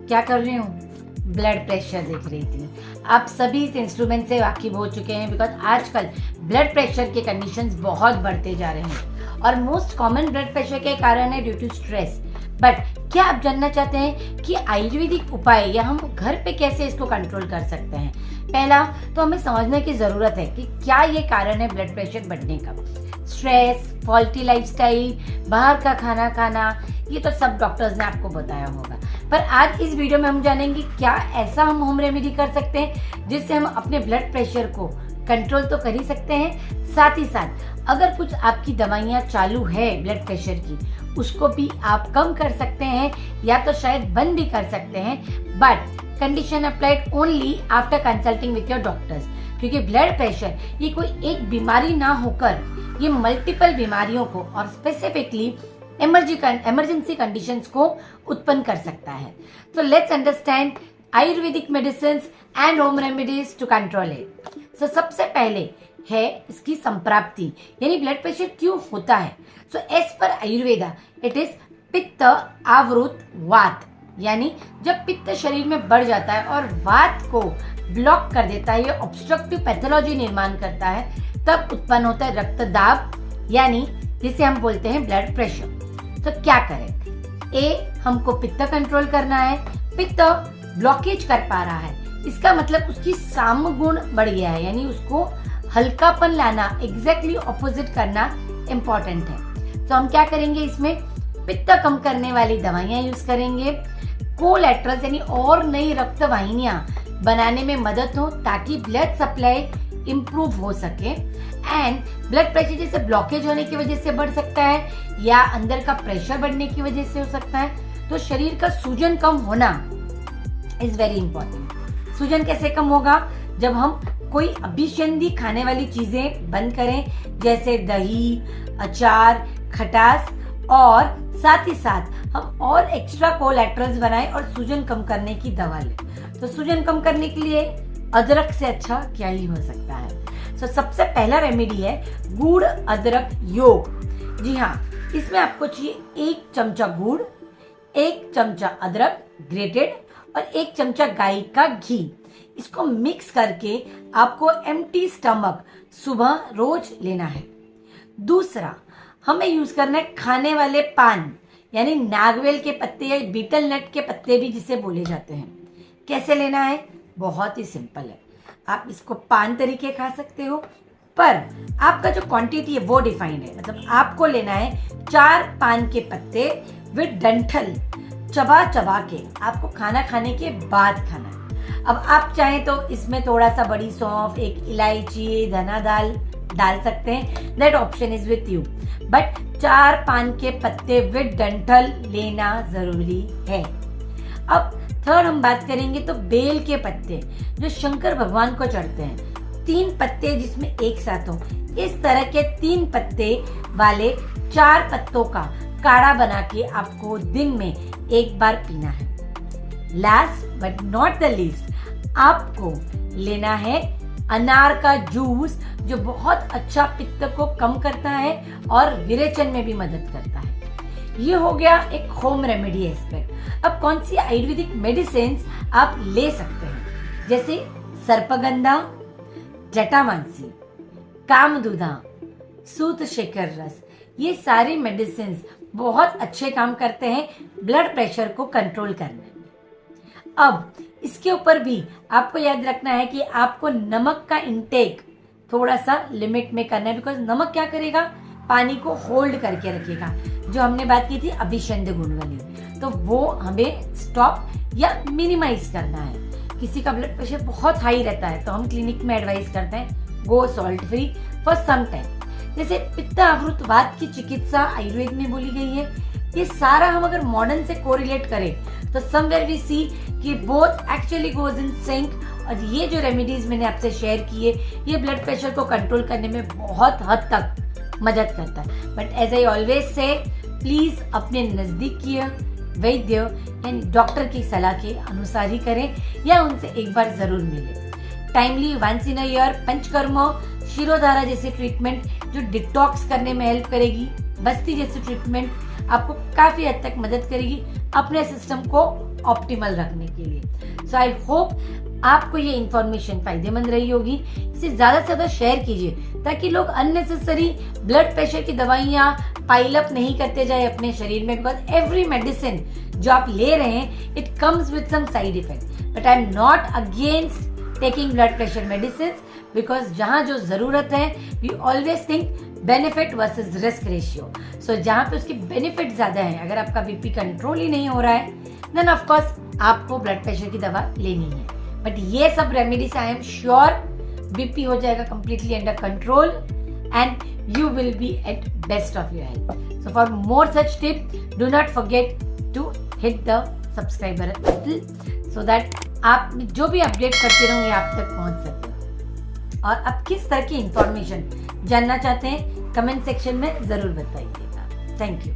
क्या कर रही हूँ? ब्लड प्रेशर देख रही थी। आप सभी इस इंस्ट्रूमेंट से वाकिफ हो चुके हैं बिकॉज आजकल ब्लड प्रेशर के कंडीशंस बहुत बढ़ते जा रहे हैं और मोस्ट कॉमन ब्लड प्रेशर के कारण है ड्यू टू स्ट्रेस। बट क्या आप जानना चाहते हैं कि आयुर्वेदिक उपाय या हम घर पे कैसे इसको कंट्रोल कर सकते हैं? पहला तो हमें समझने की ज़रूरत है कि क्या ये कारण है ब्लड प्रेशर बढ़ने का। स्ट्रेस, फॉल्टी लाइफस्टाइल, बाहर का खाना खाना, ये तो सब डॉक्टर्स ने आपको बताया होगा। पर आज इस वीडियो में हम जानेंगे क्या ऐसा हम होम रेमेडी कर सकते हैं जिससे हम अपने ब्लड प्रेशर को कंट्रोल तो कर ही सकते हैं, साथ ही साथ अगर कुछ आपकी दवाइयाँ चालू है ब्लड प्रेशर की उसको भी आप कम कर सकते हैं या तो शायद बंद भी कर सकते हैं, but condition applied only after consulting with your doctors. क्योंकि ब्लड प्रेशर ये कोई एक बीमारी ना होकर ये मल्टीपल बीमारियों को और स्पेसिफिकली इमरजेंसी कंडीशंस को उत्पन्न कर सकता है। तो let's understand ayurvedic medicine and home remedies to control it. So सबसे पहले है इसकी संप्राप्ति, यानी ब्लड प्रेशर क्यों होता है। So as per Ayurveda it is पित्त आवृत वात, यानी जब पित्त शरीर में बढ़ जाता है और वात को ब्लॉक कर देता है, ये ऑब्स्ट्रक्टिव पैथोलॉजी निर्माण करता है, तब उत्पन्न होता है रक्तदाब, यानी जिसे हम बोलते हैं ब्लड प्रेशर। तो क्या करें? ए, हमको पित्त कंट्रोल करना है। पित्त ब्लॉकेज कर पा रहा है, इसका मतलब उसकी साम गुण बढ़ गया है, यानी उसको हल्कापन लाना, एग्जैक्टली ऑपोजिट करना इम्पोर्टेंट है। तो हम क्या करेंगे? इसमें पित्त कम करने वाली दवाइयां यूज करेंगे। कोलैटरल्स यानी और नई रक्त वाहिनियां बनाने में मदद हो ताकि ब्लड सप्लाई इम्प्रूव हो सके। एंड ब्लड प्रेशर जैसे ब्लॉकेज होने की वजह से बढ़ सकता है या अंदर का प्रेशर बढ़ने की वजह से हो सकता है। तो शरीर का सूजन कम होना इज वेरी इंपॉर्टेंट। सूजन कैसे कम होगा? जब हम कोई अभिसंधी खाने वाली चीजें बंद करें, जैसे दही, अचार, खटास, और साथ ही साथ हम और एक्स्ट्रा कोलैटरल्स बनाएं और सूजन कम करने की दवा लें। तो सूजन कम करने के लिए अदरक से अच्छा क्या ही हो सकता है। तो सबसे पहला रेमेडी है गुड़ अदरक योग। जी हाँ, इसमें आपको चाहिए 1 चमचा गुड़, 1 चमचा अदरक ग्रेटेड और 1 चमचा गाय का घी। इसको मिक्स करके आपको एम्प्टी स्टमक सुबह रोज लेना है। दूसरा, हमें यूज करना है खाने वाले पान, यानी नागवेल के पत्ते या बीटल नट के पत्ते भी जिसे बोले जाते हैं। कैसे लेना है? बहुत ही सिंपल है। आप इसको पान तरीके खा सकते हो, पर आपका जो क्वांटिटी है वो डिफाइंड है। मतलब आपको लेना है 4 पान के पत्ते विद डंठल, चबा चबा के आपको खाना खाने के बाद खाना है। अब आप चाहें तो इसमें थोड़ा सा बड़ी सौंफ, 1 इलायची, धना दाल डाल सकते हैं, that option is with you, but 4 पान के पत्ते विद डंठल लेना जरूरी है। अब थर्ड हम बात करेंगे तो बेल के पत्ते जो शंकर भगवान को चढ़ते हैं, 3 पत्ते जिसमें एक साथ हो, इस तरह के 3 पत्ते वाले 4 पत्तों का काढ़ा बना के आपको दिन में 1 बार पीना है। Last but not the least, आपको लेना है अनार का जूस जो बहुत अच्छा पित्त को कम करता है और विरेचन में भी मदद करता है। ये हो गया एक होम रेमेडी एस्पेक्ट। अब कौन सी आयुर्वेदिक मेडिसिन आप ले सकते हैं? जैसे सर्पगंधा, जटामांसी, कामदूधा, सूत शेखर रस, ये सारी मेडिसिन बहुत अच्छे काम करते हैं ब्लड प्रेशर को कंट्रोल करने में। अब इसके ऊपर भी आपको याद रखना है कि आपको नमक का इंटेक थोड़ा सा लिमिट में करना है, बिकॉज नमक क्या करेगा? पानी को होल्ड करके रखेगा, जो हमने बात की थी अभिसंध गुण वाली, तो वो हमें स्टॉप या मिनिमाइज करना है। किसी का ब्लड प्रेशर बहुत हाई रहता है तो हम क्लिनिक में एडवाइस करते हैं go salt free for some time. जैसे पित्त आवृत वात की चिकित्सा आयुर्वेद में बोली गई है, ये सारा हम अगर मॉडर्न से कोरिलेट करें तो समवेयर वी सी कि both actually goes in sync. और ये जो रेमेडीज मैंने आपसे शेयर किए, ये ब्लड प्रेशर को कंट्रोल करने में बहुत हद तक मदद करता है। But as I always say, please अपने नजदीकी वैद्य यानी डॉक्टर की सलाह के अनुसार ही करें या उनसे एक बार जरूर मिलें। Timely once in a year panchakarma, shirodhara जैसी ट्रीटमेंट जो डिटॉक्स करने में हेल्प करेगी, बस्ती जैसी ट्रीटमेंट आपको काफ़ी हद तक मदद करेगी अपने सिस्टम को ऑप्टिमल रखने के लिए। सो आई होप आपको ये इन्फॉर्मेशन फायदेमंद रही होगी। इसे ज़्यादा से ज़्यादा शेयर कीजिए ताकि लोग अननेसेसरी ब्लड प्रेशर की दवाइयाँ पाइल अप नहीं करते जाए अपने शरीर में, बिकॉज एवरी मेडिसिन जो आप ले रहे हैं it comes with some side effect. But I am not against taking blood pressure medicine, because जहाँ जो ज़रूरत है we always think benefit versus risk ratio. So जहाँ पे उसकी बेनिफिट ज़्यादा है, अगर आपका बीपी कंट्रोल ही नहीं हो रहा है देन ऑफ कोर्स आपको ब्लड प्रेशर की दवा लेनी है। बट ये सब रेमेडी से आई एम श्योर बीपी हो जाएगा completely under control and you will be at best of your health. So for more such tip do not forget to hit the subscribe button so that आप जो भी update करते रहूँगी आप तक पहुँच सकते हैं। और आप किस तरह की इंफॉर्मेशन जानना चाहते हैं कमेंट सेक्शन में ज़रूर बताइएगा। Thank you.